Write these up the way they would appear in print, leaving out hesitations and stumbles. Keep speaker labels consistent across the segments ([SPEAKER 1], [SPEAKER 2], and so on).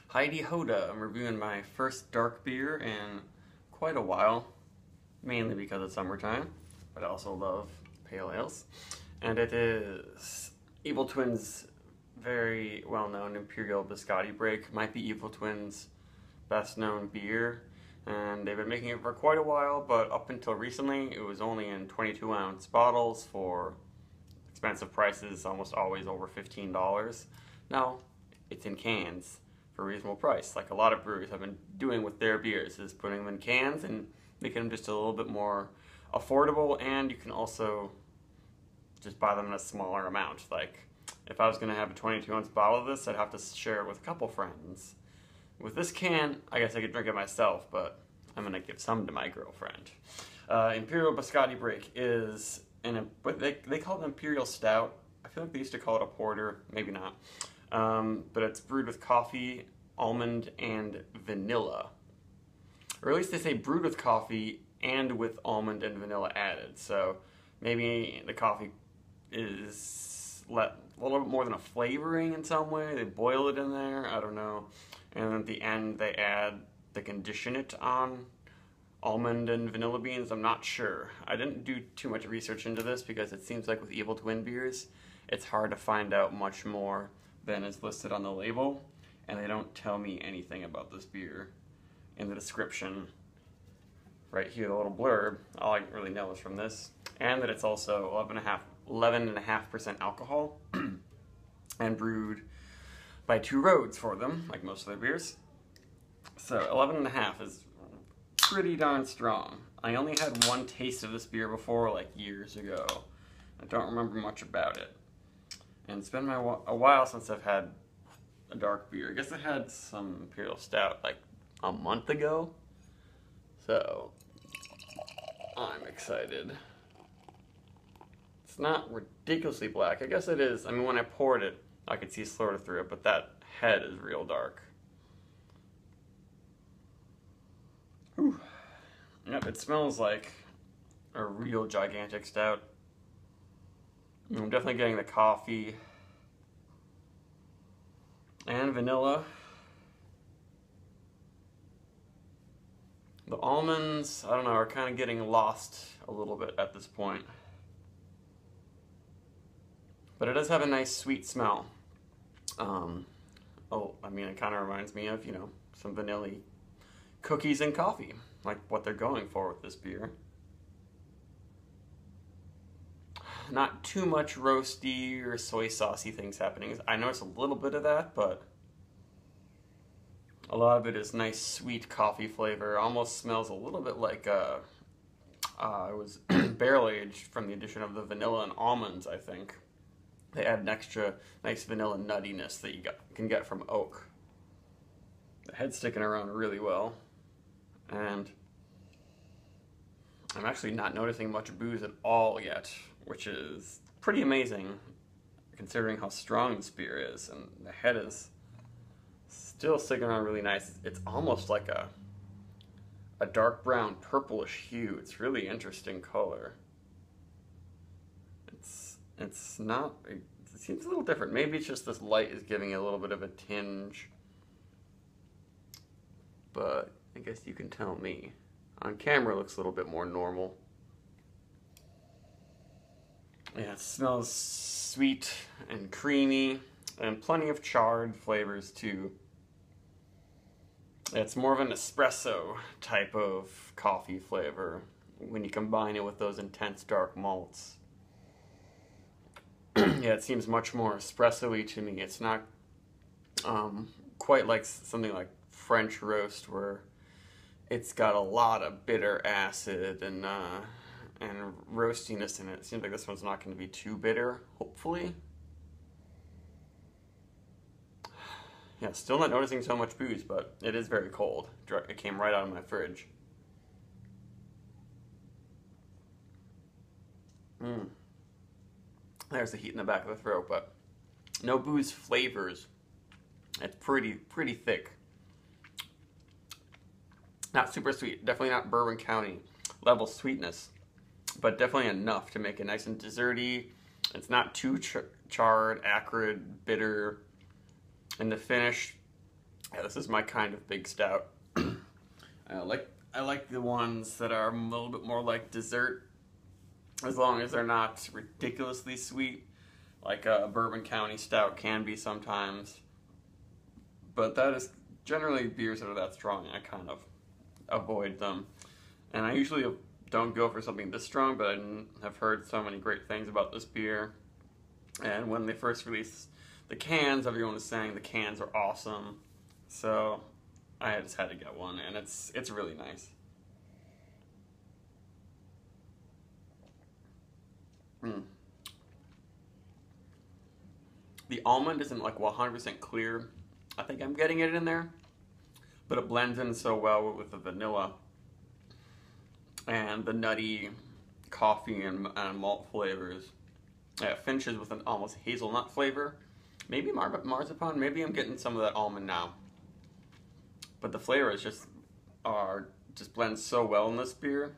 [SPEAKER 1] Heidi Hoda. I'm reviewing my first dark beer in quite a while, mainly because it's summertime, but I also love pale ales. And it is Evil Twin's very well-known Imperial Biscotti break. Might be Evil Twin's best-known beer, and they've been making it for quite a while, but up until recently it was only in 22-ounce bottles for expensive prices, almost always over $15. Now it's in cans for a reasonable price, like a lot of breweries have been doing with their beers, is putting them in cans and making them just a little bit more affordable, and you can also just buy them in a smaller amount. Like, if I was going to have a 22-ounce bottle of this, I'd have to share it with a couple friends. With this can, I guess I could drink it myself, but I'm going to give some to my girlfriend. Imperial Biscotti Break is, but they call it Imperial Stout. I feel like they used to call it a porter, maybe not. But it's brewed with coffee, almond, and vanilla. Or at least they say brewed with coffee and with almond and vanilla added. So maybe the coffee is a little bit more than a flavoring in some way. They boil it in there, I don't know. And at the end they condition it on almond and vanilla beans. I'm not sure. I didn't do too much research into this because it seems like with Evil Twin beers, it's hard to find out much more than is listed on the label, and they don't tell me anything about this beer in the description. Right here, the little blurb, all I really know is from this, and that it's also 11.5% alcohol, and brewed by Two Roads for them, like most of their beers. So 11.5 is pretty darn strong. I only had one taste of this beer before, like years ago. I don't remember much about it. And it's been a while since I've had a dark beer. I guess I had some Imperial Stout like a month ago. So, I'm excited. It's not ridiculously black. I guess it is. I mean, when I poured it, I could see sort of through it, but that head is real dark. Whew. Yep, it smells like a real gigantic stout. I'm definitely getting the coffee and vanilla. The almonds, I don't know, are kind of getting lost a little bit at this point. But it does have a nice sweet smell. I mean, it kind of reminds me of, some vanilla cookies and coffee, like what they're going for with this beer. Not too much roasty or soy saucy things happening. I notice a little bit of that, but a lot of it is nice sweet coffee flavor. Almost smells a little bit like it was barrel aged from the addition of the vanilla and almonds, I think. They add an extra nice vanilla nuttiness that you can get from oak. The head's sticking around really well, and I'm actually not noticing much booze at all yet, which is pretty amazing considering how strong this beer is, and the head is still sticking around really nice. It's almost like a dark brown purplish hue. It's really interesting color. It seems a little different. Maybe it's just this light is giving it a little bit of a tinge, but I guess you can tell me. On camera it looks a little bit more normal. Yeah, it smells sweet and creamy, and plenty of charred flavors too. It's more of an espresso type of coffee flavor when you combine it with those intense dark malts. Yeah, it seems much more espresso-y to me. It's not quite like something like French roast, where it's got a lot of bitter acid and roastiness in it. It seems like this one's not going to be too bitter, hopefully. Yeah, still not noticing so much booze, but it is very cold. It came right out of my fridge. There's the heat in the back of the throat, but no booze flavors. It's pretty thick. Not super sweet, definitely not Bourbon County level sweetness, but definitely enough to make it nice and desserty. It's not too charred, acrid, bitter. And the finish Yeah, this is my kind of big stout. I like the ones that are a little bit more like dessert, as long as they're not ridiculously sweet, like a Bourbon County stout can be sometimes. But that is generally beers that are that strong. I kind of avoid them, and I usually don't go for something this strong. But I have heard so many great things about this beer, and when they first released the cans, everyone was saying the cans are awesome. So I just had to get one, and it's really nice. Mm. The almond isn't like 100% clear. I think I'm getting it in there, but it blends in so well with the vanilla and the nutty coffee and malt flavors. It finishes with an almost hazelnut flavor. Maybe marzipan. Maybe I'm getting some of that almond now. But the flavors just blend so well in this beer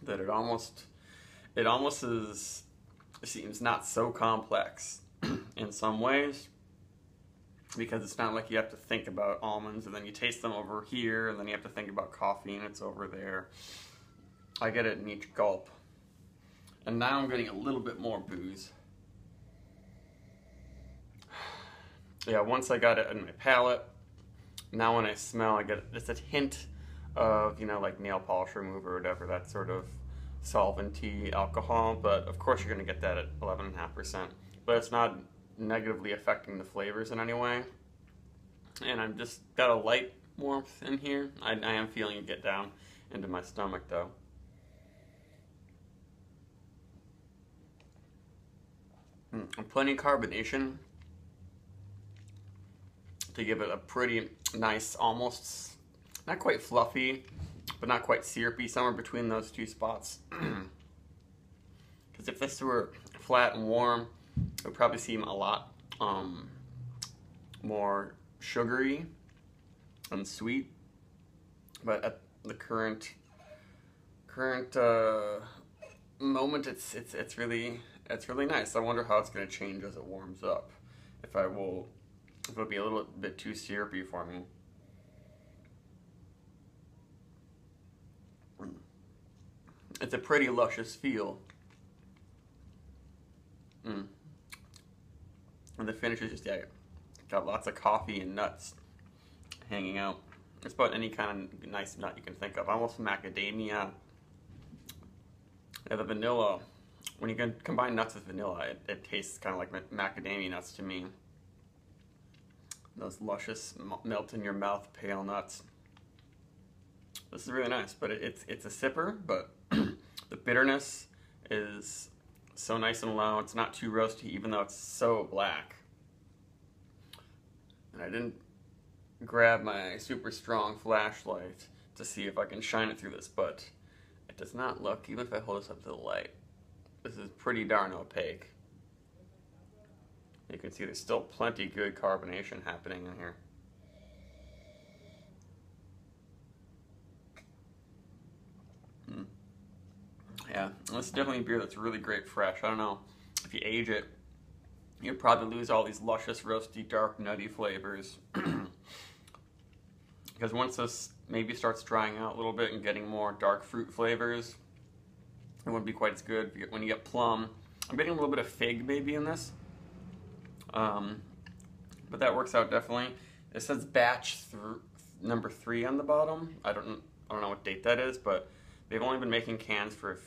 [SPEAKER 1] that it almost seems not so complex in some ways, because it's not like you have to think about almonds and then you taste them over here and then you have to think about coffee and it's over there. I get it in each gulp. And now I'm getting a little bit more booze. Yeah, once I got it in my palate, now when I smell, I get just a hint of, like nail polish remover or whatever, that sort of solventy alcohol. But of course you're going to get that at 11.5%. But it's not negatively affecting the flavors in any way. And I've just got a light warmth in here. I am feeling it get down into my stomach though. Plenty of carbonation to give it a pretty nice, almost not quite fluffy, but not quite syrupy, somewhere between those two spots. Because if this were flat and warm, it would probably seem a lot more sugary and sweet. But at the current moment, it's really nice. I wonder how it's going to change as it warms up. If it'll be a little bit too syrupy for me. It's a pretty luscious feel. And the finish is just, got lots of coffee and nuts hanging out. It's about any kind of nice nut you can think of. Almost macadamia. Yeah, the vanilla. When you can combine nuts with vanilla, it tastes kind of like macadamia nuts to me. Those luscious, melt in your mouth, pale nuts. This is really nice, but it's a sipper, but the bitterness is so nice and low. It's not too roasty, even though it's so black. And I didn't grab my super strong flashlight to see if I can shine it through this, but it does not look, even if I hold this up to the light, this is pretty darn opaque. You can see there's still plenty good carbonation happening in here. Yeah, this is definitely a beer that's really great fresh. I don't know, if you age it, you'll probably lose all these luscious, roasty, dark, nutty flavors. Because once this maybe starts drying out a little bit and getting more dark fruit flavors, it wouldn't be quite as good. When you get plum, I'm getting a little bit of fig maybe in this. But that works out definitely. It says batch number 3 on the bottom. I don't know what date that is, but they've only been making cans for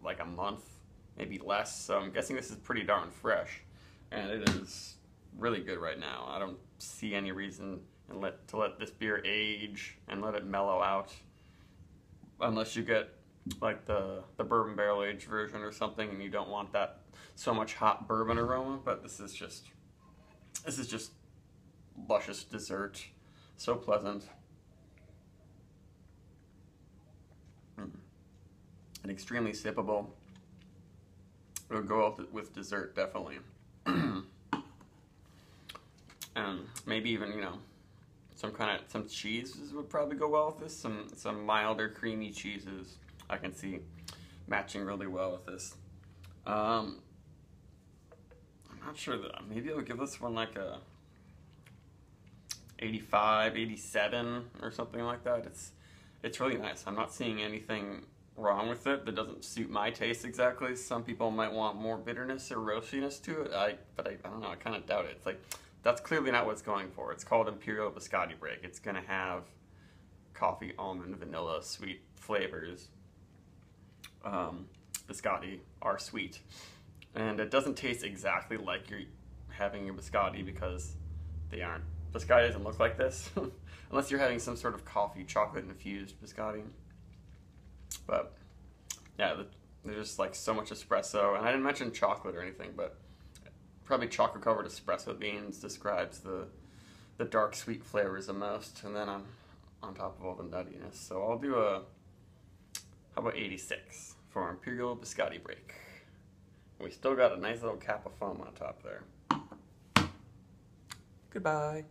[SPEAKER 1] like a month, maybe less. So I'm guessing this is pretty darn fresh, and it is really good right now. I don't see any reason to let this beer age and let it mellow out, unless you get like the bourbon barrel aged version or something, and you don't want that so much hot bourbon aroma. But this is just luscious dessert, so pleasant. And extremely sippable. It would go with dessert, definitely. And maybe even, some cheeses would probably go well with this. Some milder, creamy cheeses I can see matching really well with this. I'm not sure that maybe I'll give this one like a 85, 87 or something like that. It's really nice. I'm not seeing anything wrong with it that doesn't suit my taste exactly. Some people might want more bitterness or roastiness to it. But I don't know, I kind of doubt it. It's like, that's clearly not what it's going for. It's called Imperial Biscotti Break. It's gonna have coffee, almond, vanilla, sweet flavors. Biscotti are sweet. And it doesn't taste exactly like you're having a biscotti because they aren't. Biscotti doesn't look like this unless you're having some sort of coffee chocolate infused biscotti. But yeah, there's just like so much espresso, and I didn't mention chocolate or anything, but probably chocolate covered espresso beans describes the dark sweet flavors the most, and then on top of all the nuttiness. So I'll do how about 86 for Imperial Biscotti Break. We still got a nice little cap of foam on top there. Goodbye.